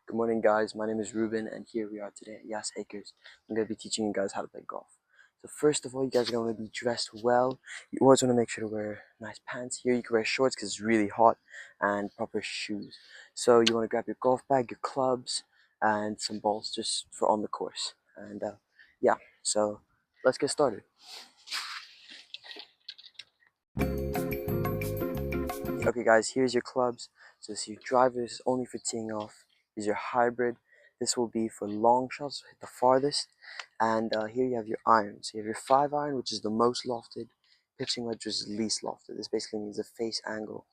Good morning, guys. My name is Ruben, and here we are today at Yas Acres. I'm going to be teaching you guys how to play golf. So first of all, you guys are going to be dressed well. You always want to make sure to wear nice pants. Here you can wear shorts because it's really hot, and proper shoes. So you want to grab your golf bag, your clubs, and some balls just for on the course. And yeah, so let's get started. Okay guys, here's your clubs. So this is your driver, this is only for teeing off. Here's your hybrid. This will be for long shots, hit the farthest. And here you have your irons. You have your 5-iron, which is the most lofted. Pitching wedge, which is least lofted. This basically means the face angle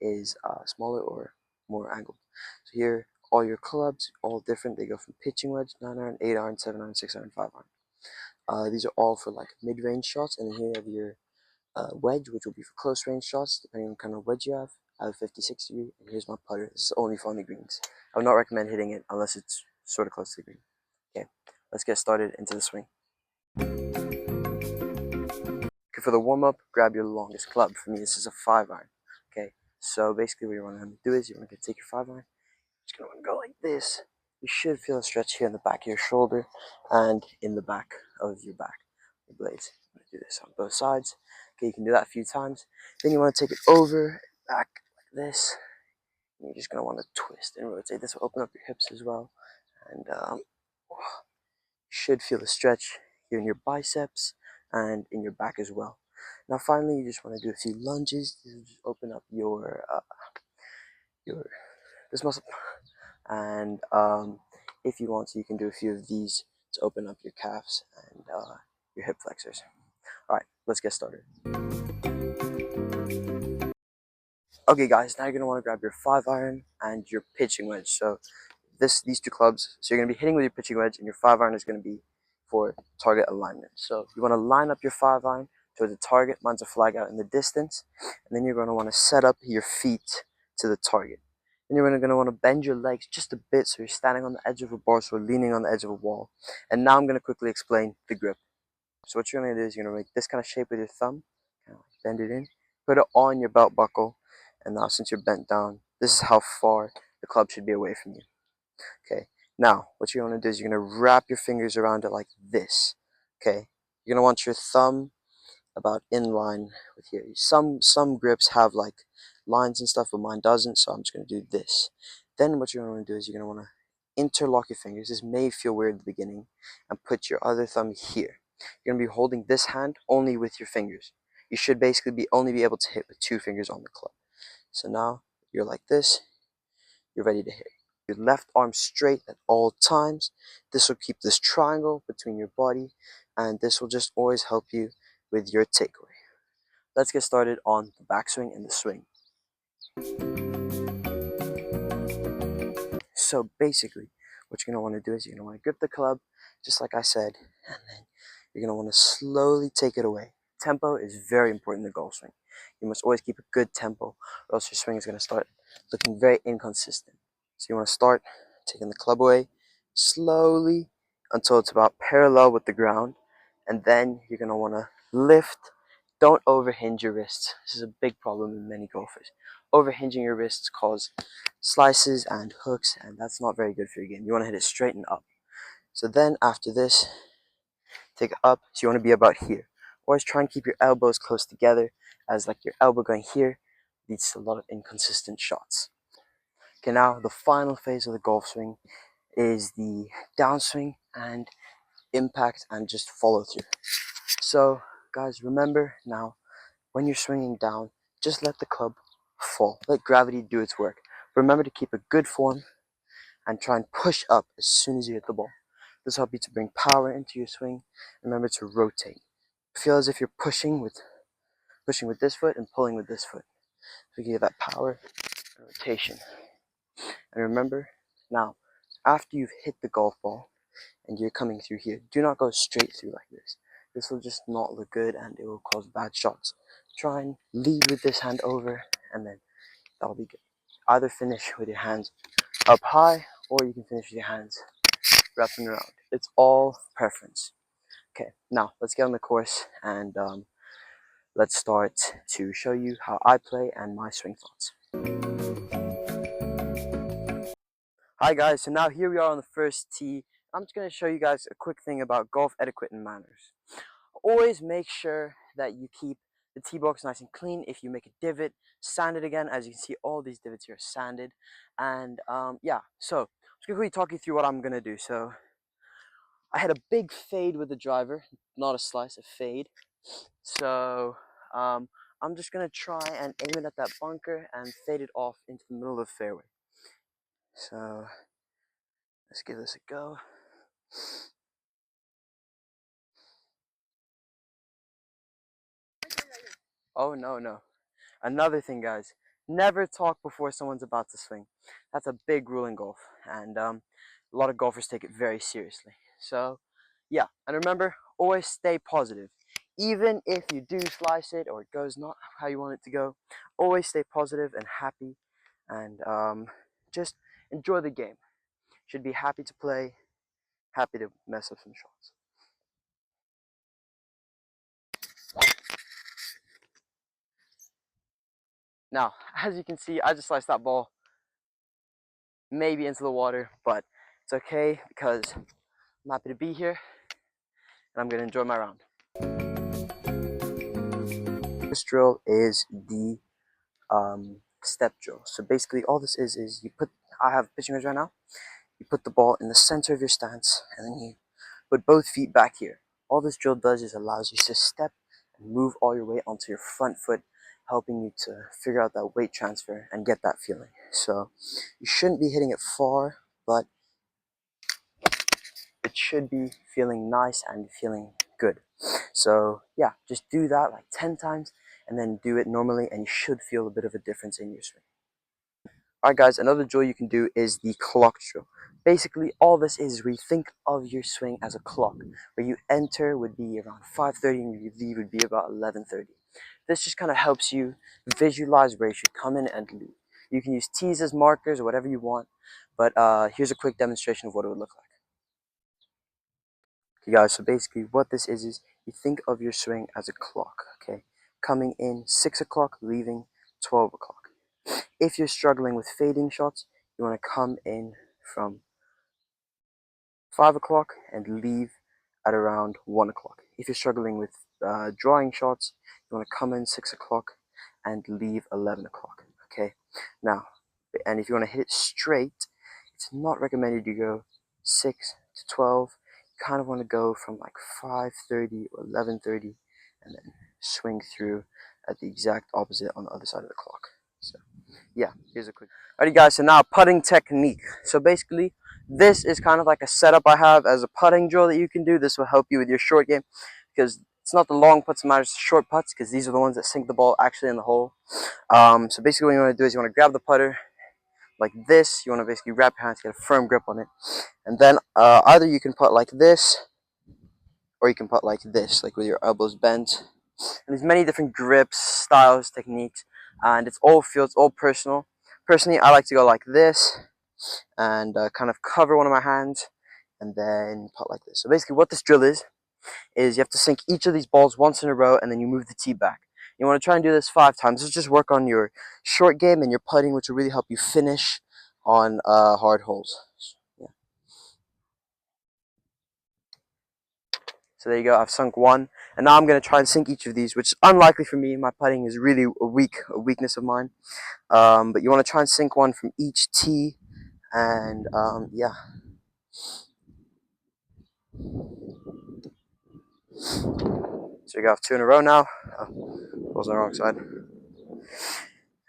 is smaller or more angled. So here, all your clubs, all different. They go from pitching wedge, 9-iron, 8-iron, 7-iron, 6-iron, 5-iron. These are all for like mid-range shots. And then here you have your wedge, which will be for close range shots, depending on kind of wedge you have. I have a 56 degree, and here's my putter. This is only for on the greens. I would not recommend hitting it unless it's sort of close to the green. Okay, let's get started into the swing. Okay, for the warm-up, grab your longest club. For me, this is a 5-iron. Okay, so basically what you want to do is you want to take your 5-iron. Just going to go like this. You should feel a stretch here in the back of your shoulder and in the back of your back, the blades. I'm going to do this on both sides. Okay, you can do that a few times. Then you want to take it over, back like this. And you're just going to want to twist and rotate. This will open up your hips as well. And you should feel a stretch here in your biceps and in your back as well. Now finally, you just want to do a few lunges. This will just open up your this muscle. And if you want to, you can do a few of these to open up your calves and your hip flexors. All right, let's get started. Okay guys, now you're going to want to grab your 5-iron and your pitching wedge. So these two clubs, so you're going to be hitting with your pitching wedge, and your 5-iron is going to be for target alignment. So you want to line up your 5-iron towards the target. Mine's a flag out in the distance. And then you're going to want to set up your feet to the target. Then you're going to want to bend your legs just a bit, so you're standing on the edge of a bar, so we're leaning on the edge of a wall. And now I'm going to quickly explain the grip. So what you're going to do is you're going to make this kind of shape with your thumb, kind of like bend it in, put it on your belt buckle, and now since you're bent down, this is how far the club should be away from you. Okay, now what you're going to do is you're going to wrap your fingers around it like this. Okay, you're going to want your thumb about in line with here. Some grips have like lines and stuff, but mine doesn't, so I'm just going to do this. Then what you're going to want to do is you're going to want to interlock your fingers. This may feel weird at the beginning, and put your other thumb here. You're going to be holding this hand only with your fingers. You should basically only be able to hit with 2 fingers on the club. So now you're like this, you're ready to hit. Your left arm straight at all times. This will keep this triangle between your body, and this will just always help you with your takeaway. Let's get started on the backswing and the swing. So basically, what you're going to want to do is you're going to want to grip the club, just like I said, and then you're going to want to slowly take it away. Tempo is very important in the golf swing. You must always keep a good tempo, or else your swing is going to start looking very inconsistent. So you want to start taking the club away slowly until it's about parallel with the ground, and then you're going to want to lift. Don't overhinge your wrists. This is a big problem in many golfers. Overhinging your wrists cause slices and hooks, and that's not very good for your game. You want to hit it straight and up. So then after this, take it up. So you want to be about here. Always try and keep your elbows close together, as like your elbow going here leads to a lot of inconsistent shots. Okay, now the final phase of the golf swing is the downswing and impact and just follow through. So guys, remember now, when you're swinging down, just let the club fall. Let gravity do its work. Remember to keep a good form and try and push up as soon as you hit the ball. This will help you to bring power into your swing. Remember to rotate. Feel as if you're pushing with this foot and pulling with this foot. So you get that power and rotation. And remember, now, after you've hit the golf ball and you're coming through here, do not go straight through like this. This will just not look good, and it will cause bad shots. Try and lead with this hand over, and then that'll be good. Either finish with your hands up high, or you can finish with your hands wrapping around. It's all preference. Okay, now let's get on the course, and let's start to show you how I play and my swing thoughts. Hi guys, so now here we are on the first tee. I'm just going to show you guys a quick thing about golf etiquette and manners. Always make sure that you keep the tee box nice and clean. If you make a divot, sand it again. As you can see, all these divots here are sanded. And yeah, so I'm just going to talk you through what I'm going to do. So I had a big fade with the driver, not a slice, a fade. So I'm just going to try and aim it at that bunker and fade it off into the middle of the fairway. So let's give this a go. Oh, no. Another thing, guys, never talk before someone's about to swing. That's a big rule in golf, and a lot of golfers take it very seriously. So, yeah, and remember, always stay positive. Even if you do slice it or it goes not how you want it to go, always stay positive and happy, and just enjoy the game. Should be happy to play, happy to mess up some shots. Now, as you can see, I just sliced that ball maybe into the water, but it's okay because I'm happy to be here and I'm going to enjoy my round. This drill is the step drill. So basically all this is I have pitching range right now, you put the ball in the center of your stance and then you put both feet back here. All this drill does is allows you to step and move all your weight onto your front foot, helping you to figure out that weight transfer and get that feeling. So you shouldn't be hitting it far, but it should be feeling nice and feeling good. So yeah, just do that like 10 times and then do it normally and you should feel a bit of a difference in your swing. Alright guys, another drill you can do is the clock drill. Basically all this is where you think of your swing as a clock. Where you enter would be around 5:30 and you leave would be about 11:30. This just kind of helps you visualize where you should come in and leave. You can use tees as markers or whatever you want, but here's a quick demonstration of what it would look like. Okay guys, so basically what this is you think of your swing as a clock, okay? Coming in 6 o'clock, leaving 12 o'clock. If you're struggling with fading shots, you want to come in from 5 o'clock and leave at around 1 o'clock. If you're struggling with drawing shots, you want to come in 6 o'clock and leave 11 o'clock, okay? Now, and if you want to hit it straight, it's not recommended you go 6 to 12. You kind of want to go from like 5:30 or 11:30 and then swing through at the exact opposite on the other side of the clock. So yeah, here's a quick. Alrighty guys, so now putting technique. So basically, this is kind of like a setup I have as a putting drill that you can do. This will help you with your short game because it's not the long putts that matter, it's the short putts because these are the ones that sink the ball actually in the hole. So basically what you want to do is you want to grab the putter like this. You want to basically wrap your hands, get a firm grip on it. And then either you can putt like this or you can putt like this, like with your elbows bent. And there's many different grips, styles, techniques, and it's all personal. Personally, I like to go like this and kind of cover one of my hands and then putt like this. So basically what this drill is you have to sink each of these balls once in a row and then you move the tee back. You want to try and do this 5 times. This will just work on your short game and your putting, which will really help you finish on hard holes. Yeah. So there you go, I've sunk one, and now I'm going to try and sink each of these, which is unlikely for me. My putting is really a weakness of mine. But you want to try and sink one from each tee, and yeah. So you got 2 in a row now. Ball's on the wrong side.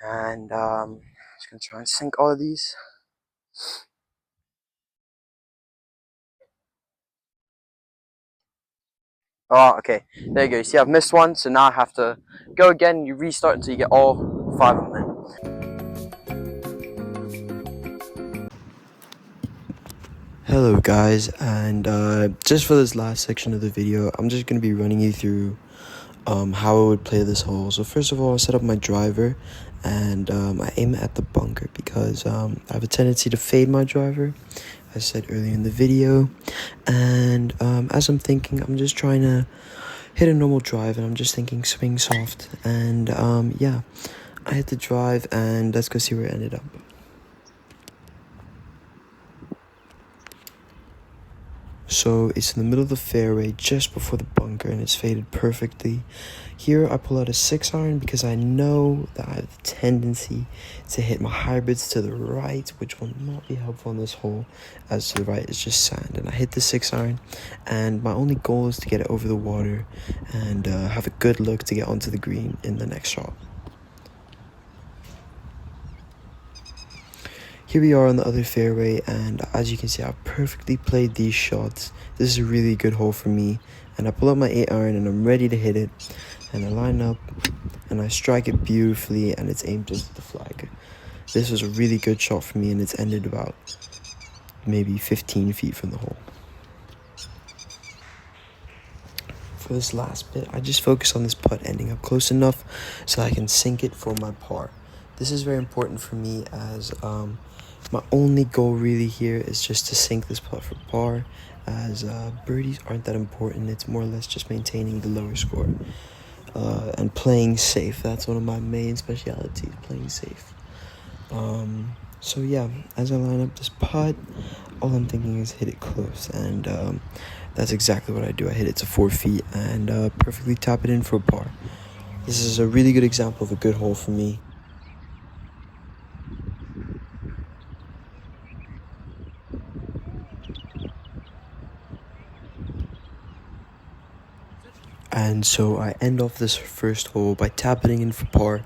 And just going to try and sink all of these. Oh, okay. There you go. You see, I've missed one, so now I have to go again. You restart until you get all 5 of them in. Hello guys, and just for this last section of the video, I'm just going to be running you through how I would play this hole. So first of all, I set up my driver, and I aim at the bunker because I have a tendency to fade my driver, as I said earlier in the video. And as I'm thinking, I'm just trying to hit a normal drive, and I'm just thinking swing soft. And yeah, I hit the drive, and let's go see where it ended up. So it's in the middle of the fairway just before the bunker, and it's faded perfectly. Here I pull out a 6-iron because I know that I have the tendency to hit my hybrids to the right, which will not be helpful on this hole, as to the right is just sand. And I hit the 6-iron, and my only goal is to get it over the water and have a good look to get onto the green in the next shot. Here we are on the other fairway, and as you can see, I've perfectly played these shots. This is a really good hole for me, and I pull out my 8-iron and I'm ready to hit it, and I line up and I strike it beautifully, and it's aimed just at the flag. This was a really good shot for me, and it's ended about maybe 15 feet from the hole. For this last bit, I just focus on this putt ending up close enough so I can sink it for my par. This is very important for me, as my only goal really here is just to sink this putt for par, as birdies aren't that important. It's more or less just maintaining the lower score and playing safe. That's one of my main specialities, playing safe. So yeah, as I line up this putt, all I'm thinking is hit it close, and that's exactly what I do. I hit it to 4 feet and perfectly tap it in for a par. This is a really good example of a good hole for me. And so I end off this first hole by tapping in for par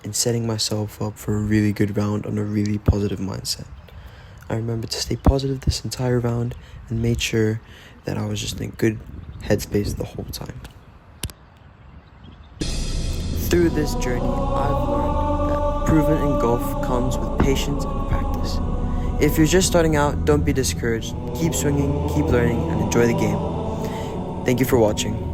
and setting myself up for a really good round on a really positive mindset. I remembered to stay positive this entire round and made sure that I was just in a good headspace the whole time. Through this journey, I've learned that improvement in golf comes with patience and practice. If you're just starting out, don't be discouraged. Keep swinging, keep learning, and enjoy the game. Thank you for watching.